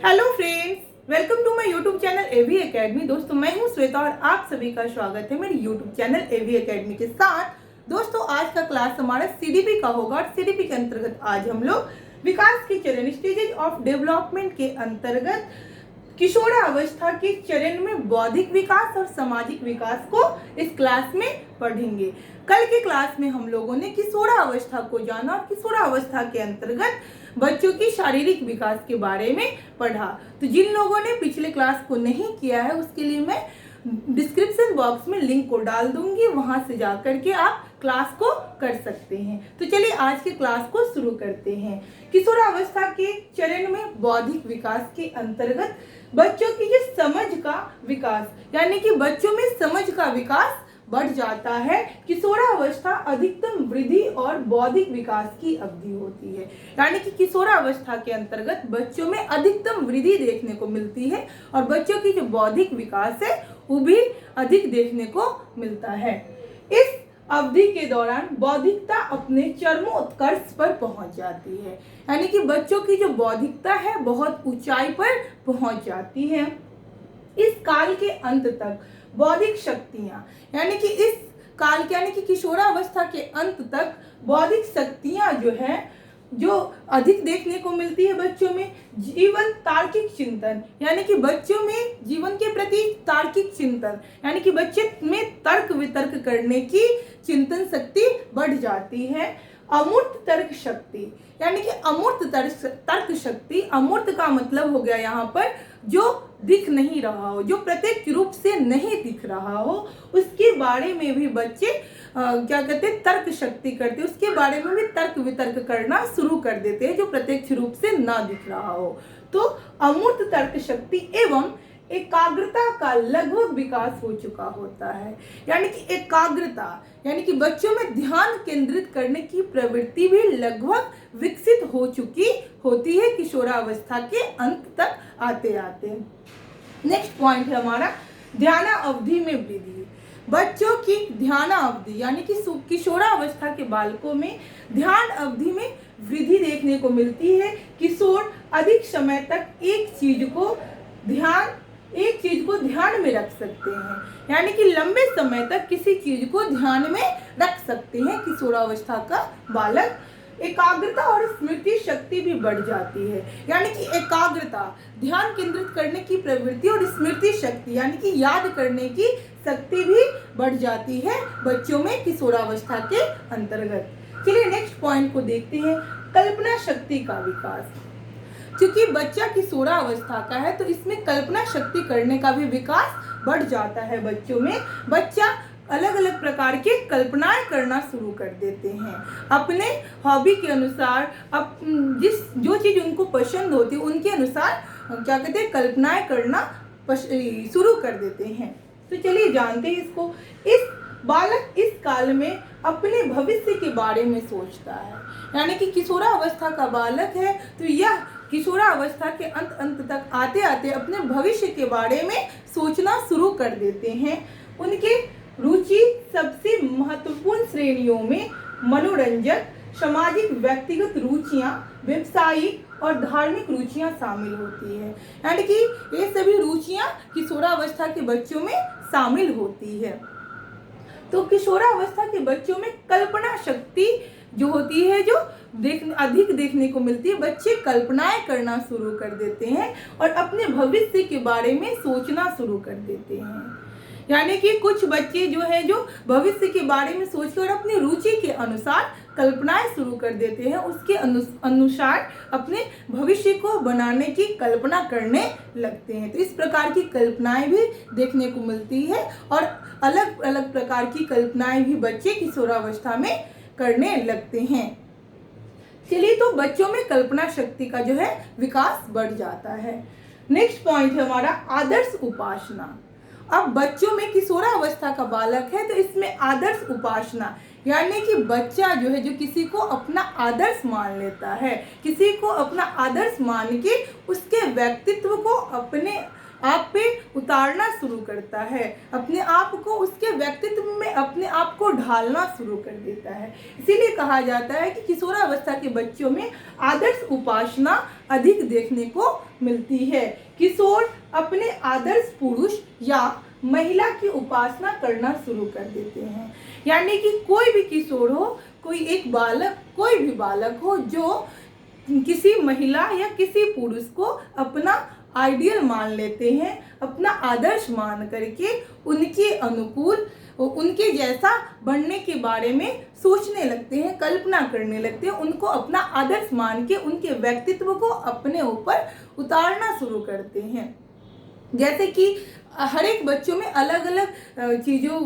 Hello friends, welcome to my YouTube channel AV academy. दोस्तों, मैं हूं श्वेता और आप सभी का स्वागत है मेरे यूट्यूब चैनल एवी एकेडमी के साथ। दोस्तों, आज का क्लास हमारा सीडीपी का होगा और सीडीपी के अंतर्गत आज हम लोग विकास के चरण स्टेजेज ऑफ डेवलपमेंट के अंतर्गत किशोरावस्था के चरण में बौद्धिक विकास और सामाजिक विकास को इस क्लास में पढ़ेंगे। कल के क्लास में हम लोगों ने किशोरावस्था को जाना और किशोरावस्था के अंतर्गत बच्चों की शारीरिक विकास के बारे में पढ़ा। तो जिन लोगों ने पिछले क्लास को नहीं किया है उसके लिए मैं डिस्क्रिप्शन बॉक्स में लिंक को डाल दूंगी, वहां से जाकर के आप क्लास को कर सकते हैं। तो चलिए आज के क्लास को शुरू करते हैं। किशोरावस्था के चरण में बौद्धिक विकास के अंतर्गत बच्चों की जो समझ का विकास, यानी कि बच्चों में समझ का विकास बढ़ जाता है। किशोरावस्था अधिकतम वृद्धि और बौद्धिक विकास की अवधि होती है, यानी कि किशोरावस्था के अंतर्गत बच्चों में अधिकतम वृद्धि देखने को मिलती है और बच्चों की जो बौद्धिक विकास है वो भी अधिक देखने को मिलता है। इस अवधि के दौरान बौद्धिकता अपने चरमोत्कर्ष पर पहुंच जाती है, यानी कि बच्चों की जो बौद्धिकता है बहुत ऊंचाई पर पहुंच जाती है। इस काल के अंत तक बौद्धिक शक्तियां, यानी कि इस काल के यानी कि किशोरावस्था के अंत तक बौद्धिक शक्तियां जो अधिक देखने को मिलती है बच्चों में। जीवन तार्किक चिंतन, यानी कि बच्चों में जीवन के प्रति तार्किक चिंतन, यानी कि बच्चे में तर्क वितर्क करने की चिंतन शक्ति बढ़ जाती है। अमूर्त तर्क शक्ति, यानी कि अमूर्त तर्क शक्ति, अमूर्त का मतलब हो गया यहाँ पर जो दिख नहीं रहा हो, जो प्रत्यक्ष रूप से नहीं दिख रहा हो, उसके बारे में भी बच्चे क्या कहते हैं, तर्क शक्ति करते हैं, उसके बारे में भी तर्क वितर्क करना शुरू कर देते हैं जो प्रत्यक्ष रूप से ना दिख रहा हो। तो अमूर्त तर्क शक्ति एवं एकाग्रता का लगभग विकास हो चुका होता है, यानी कि एकाग्रता, यानी कि बच्चों में ध्यान केंद्रित करने की प्रवृत्ति भी लगभग विकसित हो चुकी होती है किशोरावस्था के अंत तक आते आते। नेक्स्ट पॉइंट है हमारा ध्यान अवधि में वृद्धि। बच्चों की ध्यान अवधि, यानी कि किशोरावस्था के बालकों में ध्यान अवधि में वृद्धि देखने को मिलती है। किशोर अधिक समय तक एक चीज को ध्यान में रख सकते हैं, यानी कि लंबे समय तक किसी चीज को ध्यान में रख सकते हैं किशोरावस्था का बालक। एकाग्रता और स्मृति शक्ति भी बढ़ जाती है, यानी कि एकाग्रता, ध्यान केंद्रित करने की प्रवृत्ति, और स्मृति शक्ति यानी कि याद करने की शक्ति भी बढ़ जाती है बच्चों में किशोरावस्था के अंतर्गत। चलिए नेक्स्ट पॉइंट को देखते हैं, कल्पना शक्ति का विकास। क्योंकि बच्चा किशोरावस्था का है तो इसमें कल्पना शक्ति करने का भी विकास बढ़ जाता है बच्चों में। बच्चा अलग अलग प्रकार के कल्पनाएं करना शुरू कर देते हैं अपने हॉबी के अनुसार, जो चीज उनको पसंद होती है उनके अनुसार क्या कहते हैं, कल्पनाएं करना शुरू कर देते हैं। तो चलिए जानते हैं इसको। इस बालक इस काल में अपने भविष्य के बारे में सोचता है, यानी कि किशोरावस्था का बालक है तो यह किशोरावस्था के अंत तक आते आते अपने भविष्य के बारे में सोचना शुरू कर देते हैं। उनके रुचि सबसे महत्वपूर्ण श्रेणियों में मनोरंजक, सामाजिक, व्यक्तिगत रुचियां, व्यवसायिक और धार्मिक रुचियां शामिल होती है, यानी कि ये सभी रुचियां किशोरावस्था के बच्चों में शामिल होती है। तो किशोरावस्था के बच्चों में कल्पना शक्ति जो होती है जो अधिक देखने को मिलती है। बच्चे कल्पनाएं करना शुरू कर देते हैं और अपने भविष्य के बारे में सोचना शुरू कर देते हैं, यानी कि कुछ बच्चे जो भविष्य के बारे में सोचकर अपनी रुचि के अनुसार कल्पनाएं शुरू कर देते हैं, उसके अनुसार अपने भविष्य को बनाने की कल्पना करने लगते हैं। तो इस प्रकार की कल्पनाएं भी देखने को मिलती है और अलग अलग प्रकार की कल्पनाएं भी बच्चे किशोरावस्था में करने लगते हैं। चलिए, तो बच्चों में कल्पना शक्ति का विकास बढ़ जाता है। नेक्स्ट पॉइंट है हमारा आदर्श उपासना। अब बच्चों में किशोरावस्था का बालक है तो इसमें आदर्श उपासना, यानी कि बच्चा जो किसी को अपना आदर्श मान लेता है, किसी को अपना आदर्श मान के उसके व्यक्तित्व को अपने आप पे उतारना शुरू करता है, अपने आप को उसके व्यक्तित्व में अपने आप को ढालना शुरू कर देता है। इसीलिए कहा जाता है कि किशोरावस्था के बच्चों में आदर्श उपासना अधिक देखने को मिलती है। किशोर अपने आदर्श पुरुष या महिला की उपासना करना शुरू कर देते हैं। यानी कि कोई भी किशोर हो, कोई एक बालक, कोई भी बालक हो जो किसी महिला या किसी पुरुष को अपना आइडियल मान लेते हैं, अपना आदर्श मान करके उनके अनुकूल, उनके जैसा बनने के बारे में सोचने लगते हैं, कल्पना करने लगते हैं, उनको अपना आदर्श मान के उनके व्यक्तित्व को अपने ऊपर उतारना शुरू करते हैं। जैसे कि हर एक बच्चों में अलग अलग चीज़ों,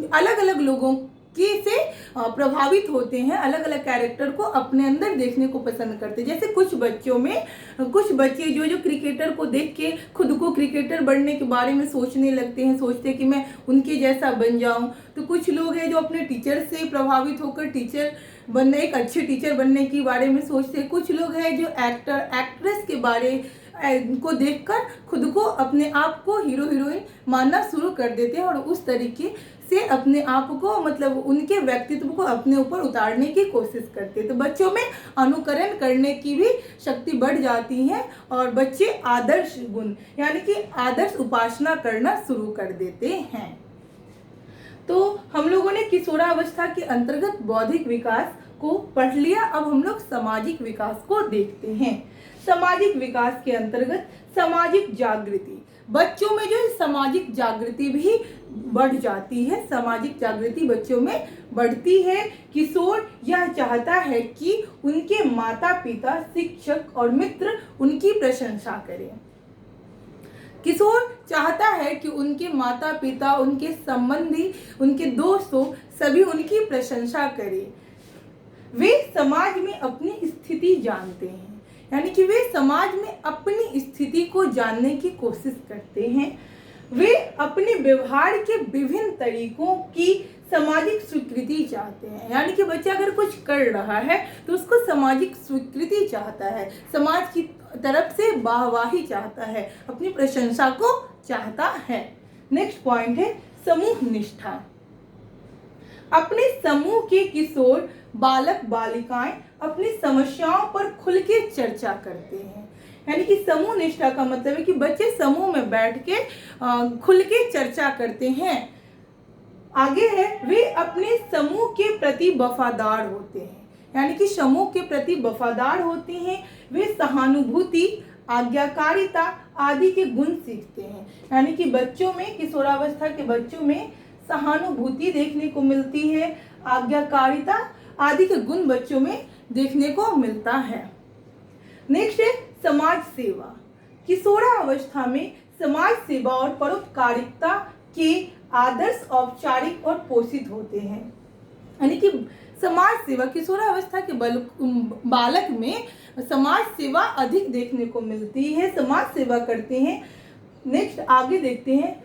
अलग अलग लोगों के से प्रभावित होते हैं, अलग अलग कैरेक्टर को अपने अंदर देखने को पसंद करते हैं। जैसे कुछ बच्चों में, कुछ बच्चे जो क्रिकेटर को देख के खुद को क्रिकेटर बनने के बारे में सोचने लगते हैं, सोचते हैं कि मैं उनके जैसा बन जाऊं। तो कुछ लोग हैं जो अपने टीचर से प्रभावित होकर टीचर बनने, एक अच्छे टीचर बनने के बारे में सोचते हैं। कुछ लोग हैं जो एक्टर एक्ट्रेस के बारे को देखकर खुद को, अपने आप को हीरो हीरोइन मानना शुरू कर देते हैं और उस तरीके से अपने आप को, मतलब उनके व्यक्तित्व को अपने ऊपर उतारने की कोशिश करते हैं। तो बच्चों में अनुकरण करने की भी शक्ति बढ़ जाती है और बच्चे आदर्श गुण यानी कि आदर्श उपासना करना शुरू कर देते हैं। तो हम लोगों ने किशोरावस्था के अंतर्गत बौद्धिक विकास को पढ़ लिया। अब हम लोग सामाजिक विकास को देखते हैं। सामाजिक विकास के अंतर्गत सामाजिक जागृति, बच्चों में जो सामाजिक जागृति भी बढ़ जाती है, सामाजिक जागृति बच्चों में बढ़ती है। किशोर यह चाहता है कि उनके माता पिता, शिक्षक और मित्र उनकी प्रशंसा करें। किशोर चाहता है कि उनके माता पिता, उनके संबंधी, उनके दोस्तों सभी उनकी प्रशंसा करें। वे समाज में अपनी स्थिति जानते हैं, यानी कि वे समाज में अपनी स्थिति को जानने की कोशिश करते हैं। वे अपने व्यवहार के विभिन्न तरीकों की सामाजिक स्वीकृति चाहते हैं। यानी कि बच्चा अगर कुछ कर रहा है तो उसको सामाजिक स्वीकृति चाहता है, समाज की तरफ से वाहवाही चाहता है, अपनी प्रशंसा को चाहता है। नेक्स्ट पॉइंट है समूह निष्ठा। अपने समूह के किशोर बालक बालिकाएं अपनी समस्याओं पर खुल के चर्चा करते हैं। यानी कि समूह निष्ठा का मतलब है कि बच्चे समूह में बैठ के खुल के चर्चा करते हैं। आगे है वे अपने समूह के प्रति वफादार होते हैं। यानी कि समूह के प्रति वफादार होते हैं। वे सहानुभूति, आज्ञाकारिता आदि के गुण सीखते हैं। यानी कि बच्चों में, किशोरावस्था के बच्चों में सहानुभूति देखने को मिलती है, आज्ञाकारिता आदि के गुण बच्चों में देखने को मिलता है। नेक्स्ट है समाज सेवा। किशोरावस्था में समाज सेवा और परोपकारिता के आदर्श औपचारिक और पोषित होते हैं। यानी कि समाज सेवा, किशोरावस्था के बालक में समाज सेवा अधिक देखने को मिलती है, समाज सेवा करते हैं। नेक्स्ट आगे देखते हैं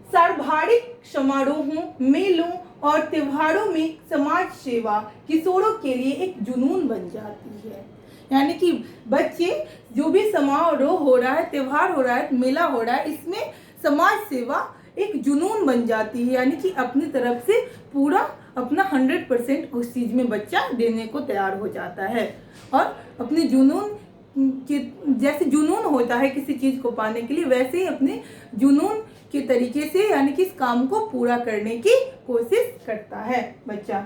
सर्वाधिक समारोहों, मेलों और त्योहारों में समाज सेवा किशोरों के लिए एक जुनून बन जाती है। यानी कि बच्चे जो भी समारोह हो रहा है, त्योहार हो रहा है, मेला हो रहा है, इसमें समाज सेवा एक जुनून बन जाती है। यानी कि अपनी तरफ से पूरा अपना 100% उस चीज़ में बच्चा देने को तैयार हो जाता है और अपने जुनून के, जैसे जुनून होता है किसी चीज़ को पाने के लिए, वैसे ही अपने जुनून के तरीके से यानी कि इस काम को पूरा करने की कोशिश करता है बच्चा।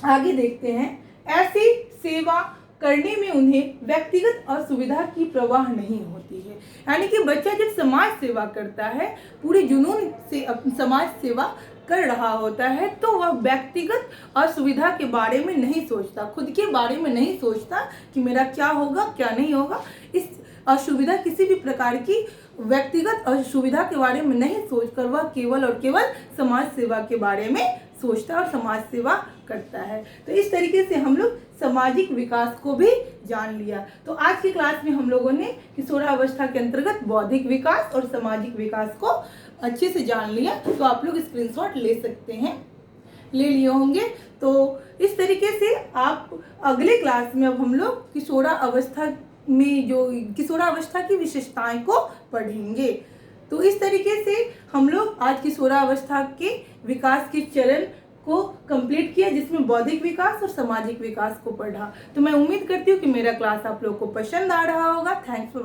आगे देखते हैं ऐसी सेवा करने में उन्हें व्यक्तिगत असुविधा की परवाह नहीं होती है। यानी कि बच्चा जब समाज सेवा करता है, पूरे जुनून से समाज सेवा कर रहा होता है, तो वह व्यक्तिगत असुविधा के बारे में नहीं सोचता, खुद के बारे में नहीं सोचता कि मेरा क्या होगा क्या नहीं होगा। इस असुविधा, किसी भी प्रकार की व्यक्तिगत असुविधा के बारे में नहीं सोचकर वह केवल और केवल समाज सेवा के बारे में सोचता और समाज सेवा करता है। तो इस तरीके से हम लोग सामाजिक विकास को भी जान लिया। तो आज की क्लास में हम लोगों ने किशोरावस्था के अंतर्गत बौद्धिक विकास और सामाजिक विकास को अच्छे से जान लिया। तो आप लोग स्क्रीनशॉट ले सकते हैं, ले लिए होंगे। तो इस तरीके से आप अगले क्लास में अब हम लोग किशोरावस्था में जो किशोरावस्था की विशेषताएं को पढ़ेंगे। तो इस तरीके से हम लोग आज किशोरावस्था के विकास के चरण को कंप्लीट किया, जिसमें बौद्धिक विकास और सामाजिक विकास को पढ़ा। तो मैं उम्मीद करती हूँ कि मेरा क्लास आप लोग को पसंद आ रहा होगा। Thanks for